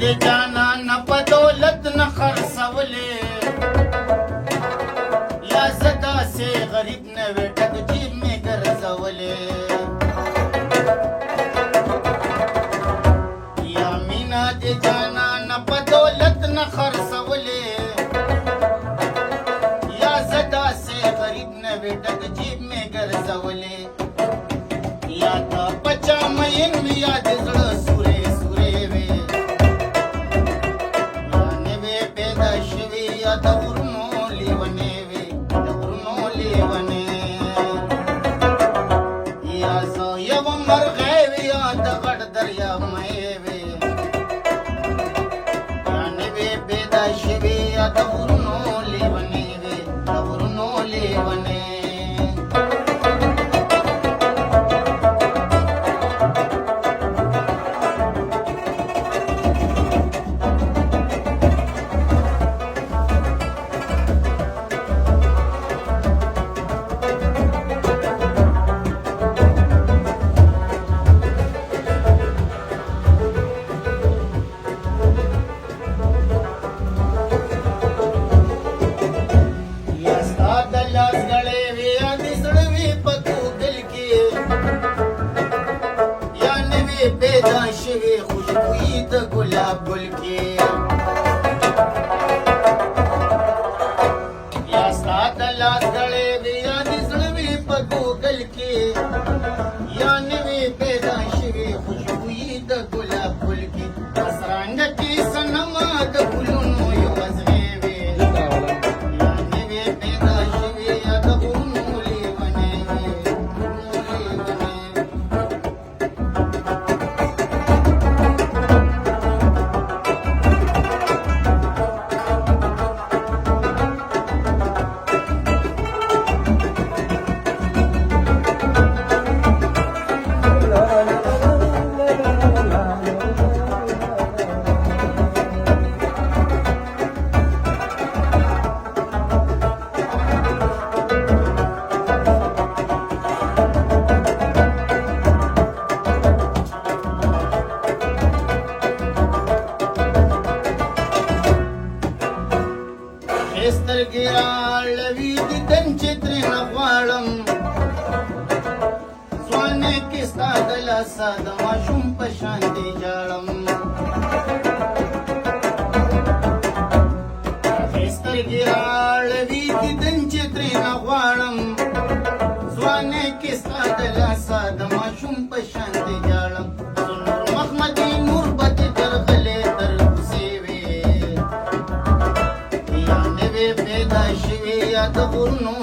دې جانان په دولت نه خرڅولې یا زه داسې غریب نه وې ډک جیب مې ګرځولې یا مینا دې جانان په دولت نه خرڅولې یا زه داسې غریب نه وې ډک جیب مې ګرځولې یا تا پچا مین وی یا دې زړه سورې سورې وې یا نوې پیدا شوې یا د غرونو لیونې وې د غرونو لیونې یا زه یو مرغۍ وې یا د غټ دریا مې وې یا نوې پیدا شوې یا د غرونو لیونې وې د غرونو لیونې پیدا شوی خوشبوئی د گلاب گل کې یا ستا د لاس غړې وې یا د زړه وې په ګوګل کې یا نوې پیدا شوی خوشبوئی د گلاب گل کې اسرانګه کې صنما د ګلونو یو وزغې وې یا نوې پیدا شوی یا د غرونو لیونې وې سترګې راړوي دیدن چې ترېنه غواړم ځوانۍ کې ستا د لاسه د ماشوم په شان دې ژاړم سترګې راړوي دیدن چې ترېنه غواړم ځوانۍ کې ستا د لاسه د ماشوم په شان دې ژاړم نور محمدي نور به دې درغلې تر کوڅې وې پیدا شوی یا د غرونو